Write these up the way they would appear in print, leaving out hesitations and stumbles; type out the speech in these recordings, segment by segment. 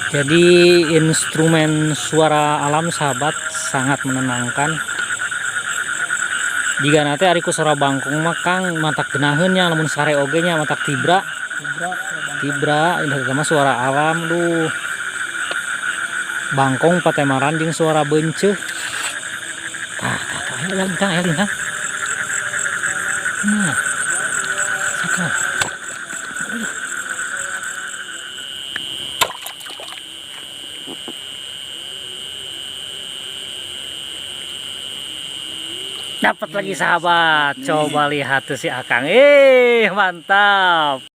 Jadi instrumen suara alam sahabat sangat menenangkan. Jika nanti ariku suara bangkong makang matak genaheunnya namun sare oge nya matak tibra indah mah suara alam duh. Bangkong patemaran jeung suara benceuh. Ayo lintang. Nah, sakal. Dapat lagi sahabat, coba lihat tuh si Akang, mantap.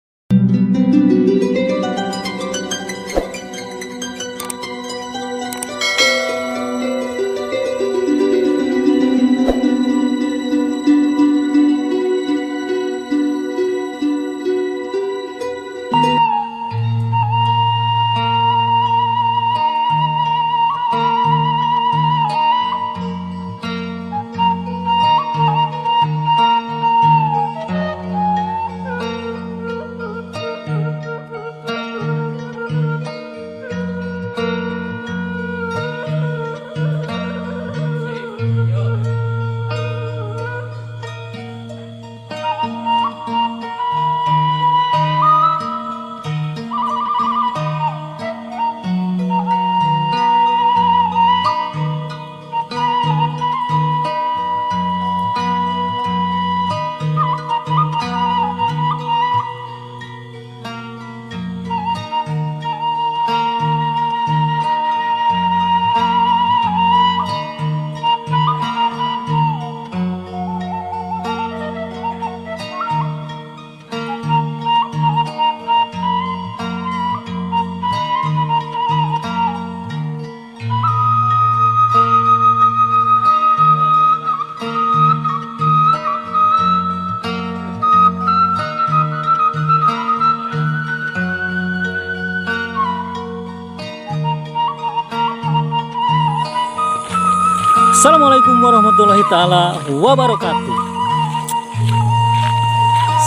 Assalamualaikum warahmatullahi taala wabarakatuh.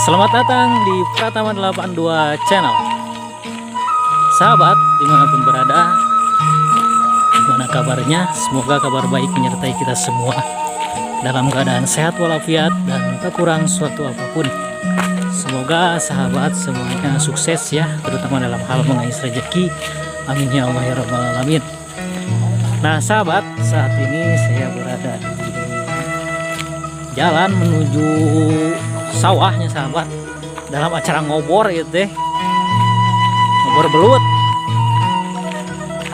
Selamat datang di Pratama 82 Channel. Sahabat dimanapun berada, gimana kabarnya? Semoga kabar baik menyertai kita semua dalam keadaan sehat walafiat dan tak kurang suatu apapun. Semoga sahabat semuanya sukses ya, terutama dalam hal mengais rezeki. Amin ya Allah ya rabbal alamin. Nah sahabat, saat ini saya berada di jalan menuju sawahnya sahabat, dalam acara ngobor gitu deh, ngobor belut.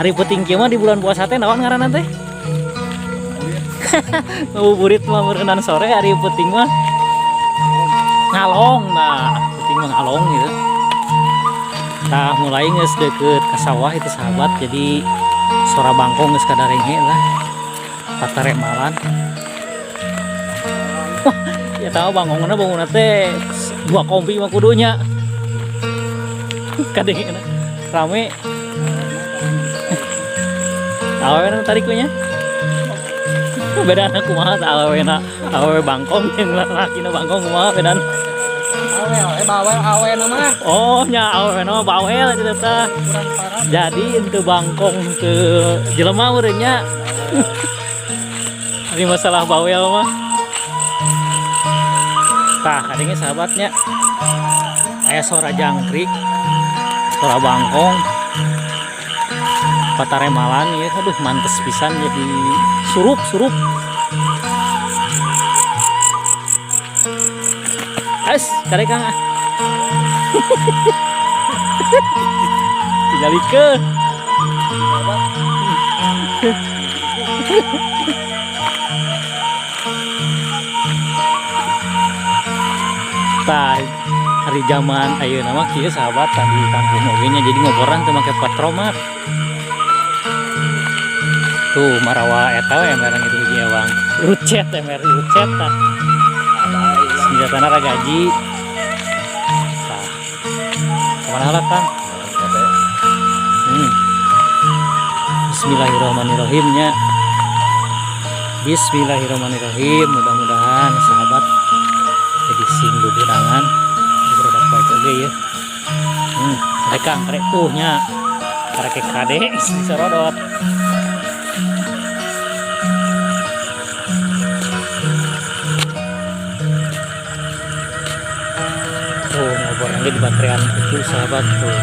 Hari puting kieu mah di bulan puasa teh naon ngaranna teh? Ngabuburit mah berenang sore, hari puting mah ngalong. Nah puting mah ngalong gitu. Nah mulai geus deukeut ka sawah itu sahabat, jadi suara bangkong geus kadarenge lah patare malan. Wah ya tahu bangkongna bangunna teh 2 kompi mah kudunya kadenge rame. Awewena tarikunya bedana kumaha tah awewe bangkong jeung lalakina bangkong kumaha bedana? Bawel awena mah. Oh nya awena mah bawel eta teh. Jadi ente bangkong ke jelema urang nya. Ini masalah bawel mah. Tah kadenge sahabatnya aya suara jangkrik, suara bangkong, pataremalan ya. Aduh mantes pisan jadi surup. Ais, karek Kang. Tinggalikeun. Tah, hari zaman ayeuna mah kieu sahabat tadi kampung oge nya jadi ngoboran teu make patromat. Tuh marawa eta we emerang itu hiji ewang. Rucet tah. Senjatana ragaji. Tah. Kemana lah Kang? Bismillahirrahmanirrahim nya. Bismillahirrahmanirrahim. Mudah-mudahan sahabat jadi sing dudurangan produk baik oge ya. Mereka karek tuh nya Karek kade disorodot. Tuh ngobornya di baterai itu sahabat tuh.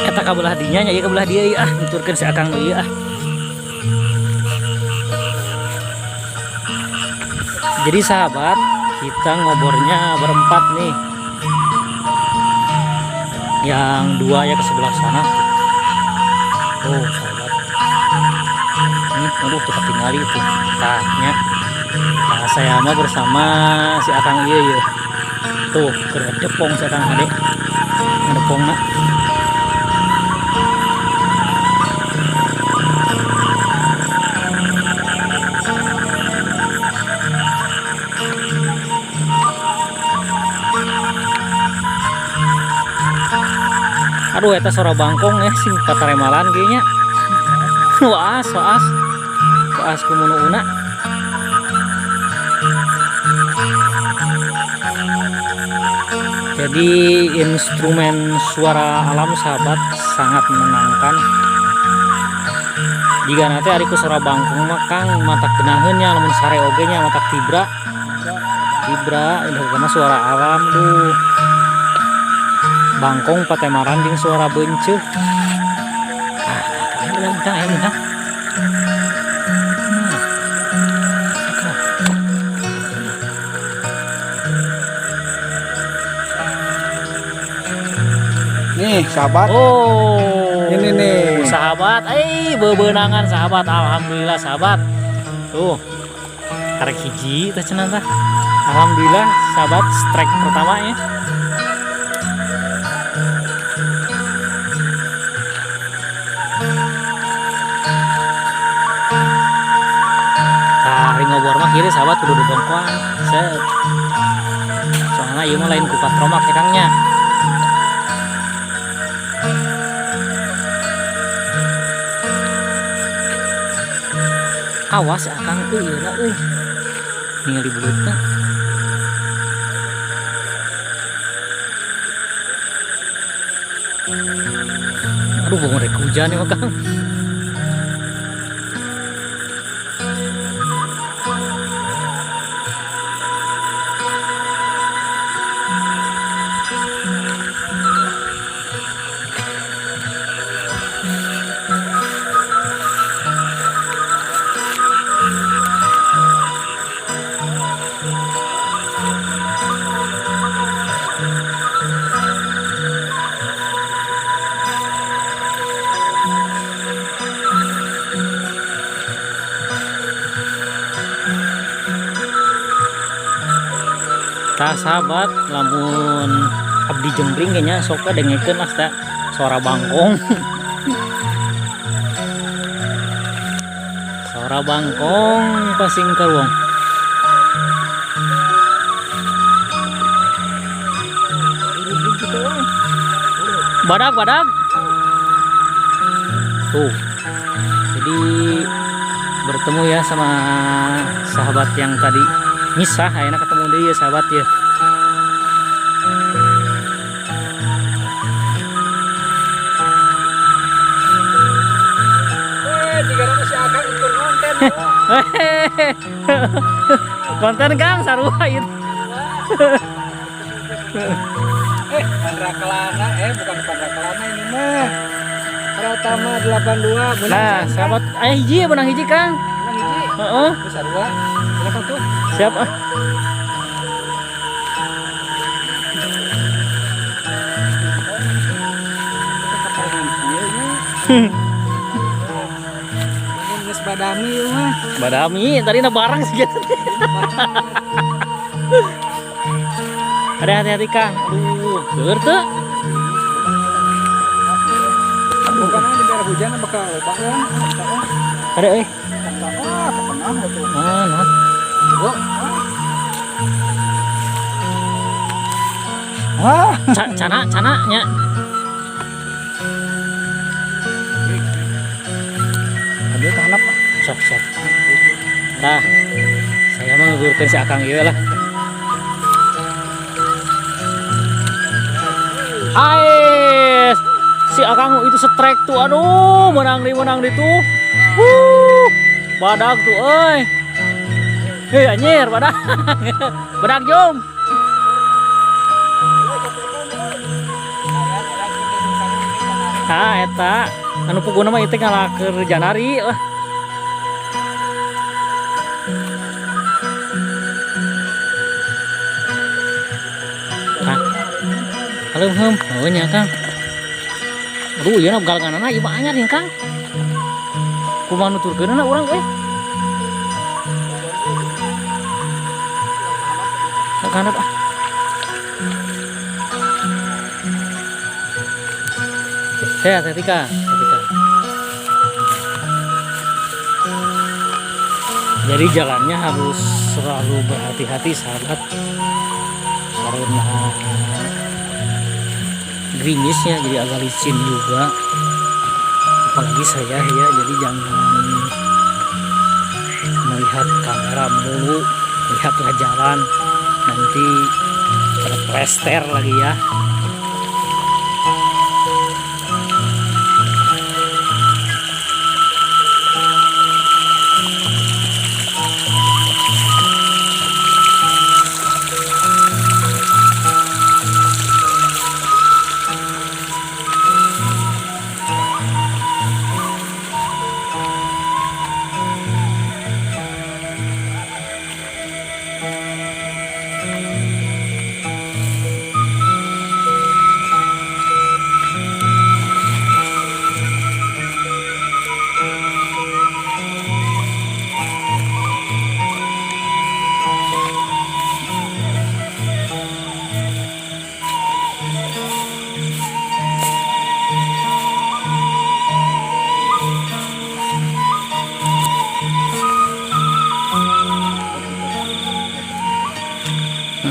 Eta kabelah dinya nya ieu kabelah dia ieu nuturkeun si Akang ieu Jadi sahabat, kita ngobornya berempat nih. Yang dua ya ke sebelah sana. Oh sahabat. Aduh tuh ketinggali itu. Tanya. Nah, saya mah bersama si Akang ieu Tuh, keur depong si Akang ade. Ngedepongna. Aduh eta sora bangkong sing pataremalan kayaknya. Waas kumununa. Jadi instrumen suara alam sahabat sangat menenangkan. Jika nanti ariku sora bangkong mah Kang matak genaheun nya lamun sare oge nya matak tibra ini suara alam tuh. Bangkong patemaran jeung suara beunceuk. Bintang. Nih, sahabat. Oh. Ini nih. Sahabat, bebenangan sahabat. Alhamdulillah sahabat. Tuh. Karek hiji teh cenah tah. Alhamdulillah sahabat strike pertama ya. Ngobor mah kiri sahabat kudu didongkoan set soalnya ieu mah lain ku patromak ya Kangnya. Awas ya Kang ieu ningali bulutna. Aduh mau rek hujan ya Kang. Tah sahabat, lamun abdi jembring kayaknya sok dengekeun mas teh suara bangkong. Suara bangkong pasing karuang. Badak. Tuh. Jadi bertemu ya sama sahabat yang tadi misah, ayeuna ketemu deui ya sahabat ya. Jika si Akang ikut konten. Konten Kang sarua ieu. Pandrakelana bukan pandrakelana ini mah. Pratama 82 benang. Nah, sahabat, hiji benang hiji Kang. Benang hiji. Heeh. Sarua. Berapa tuh? Siap Ini geus badami ieu mah. Badami tadi na barang sih. Ada hati-hati Kang. Aduh, keur teu. Bukan di daerah hujan bakal loba kan. Ada euy. Tengah atuh. Nah. Ah, Cana nya. ada tanap. Sok. Nah, saya mah ngegurkeun si Akang ieu lah. Hai, si Akang itu strike tuh, aduh, menang di tuh. Badak tuh, euy. Hei anjir, badak. Badak jom. Eta anu puguna mah itu ngalaker janari lah. Hem, oh nya Kang. Aduh, ieu na galanganana ieu mah anyar nih Kang. Kumaha nuturkeunna urang euy. Kandap ah. Hati-hati Kang. Jadi jalannya harus selalu berhati-hati sahabat. Karena gerimisnya jadi agak licin juga, apalagi saya ya, jadi jangan melihat kamera mulu, lihatlah jalan, nanti terplester lagi ya.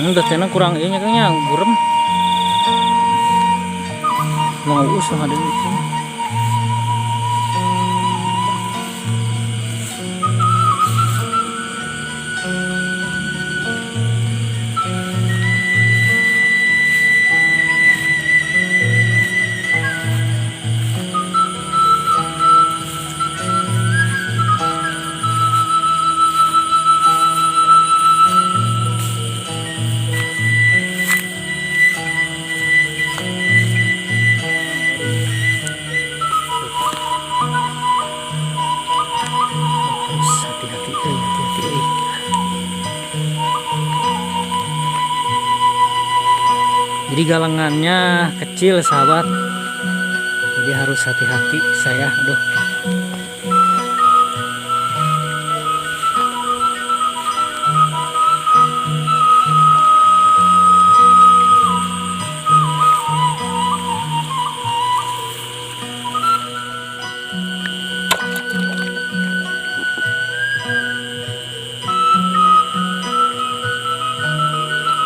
Datena kurang ieu nya Kang nya gurem. Mau usah ada itu. Jadi galangannya kecil sahabat, jadi harus hati-hati saya. Aduh,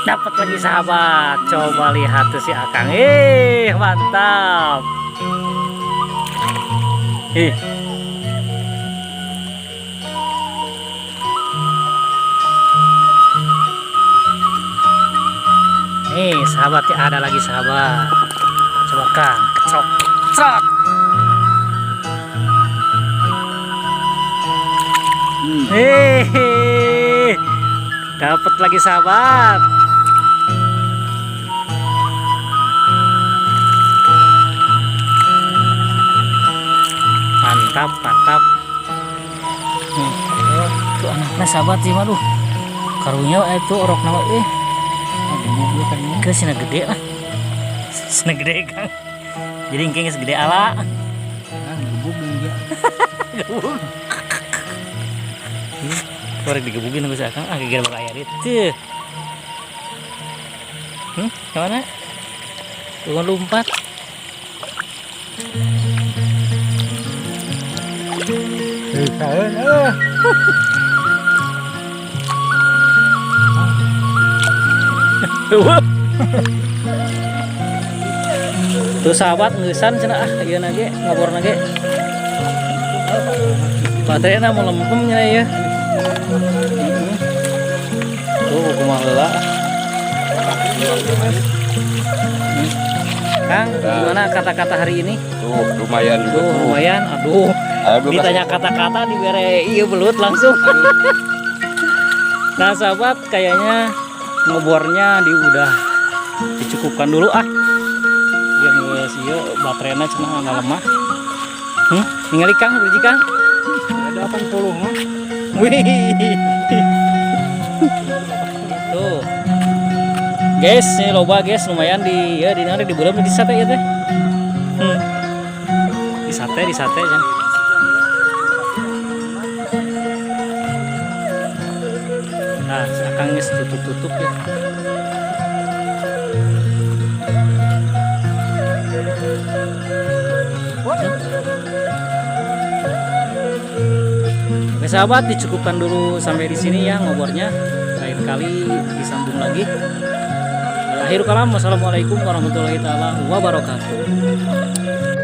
dapat lagi sahabat. Coba lihat tuh si Akang, mantap. Nih sahabat, ya ada lagi sahabat. Coba Kang, kecok. Dapat lagi sahabat. Mantap. Tuh anaknya sahabat sih malu. Karunya itu orok nama ke sini gede lah. Sini gede Kang. Jadi engke segede ala. Korek digebukin aku seakan kira bakal air itu. Kemana? Tuh lompat. Tuh sahabat ngesan cenah ieu nage ngobor nage. Baterainya mau lempem nya ya. Tuh kumaha heula. Kang, gimana kata-kata hari ini? Tuh lumayan juga. Tuh lumayan. Aduh. Ditanya kata-kata dibere iya belut langsung. Nah sahabat, kayaknya ngobornya udah dicukupkan dulu biar geus ieu baterainya cenah agak lemah. Ningali Kang berji Kang. Ada 80 mah. Wih. Tuh. Guys, ini loba guys, lumayan di nanti di bulan di sate ya teh. Di sate ya. Nah, sekarang geus tutup ya. Oke sahabat, dicukupkan dulu sampai di sini ya ngobornya. Lain kali disambung lagi. Akhirul kalam, wassalamualaikum warahmatullahi wabarakatuh.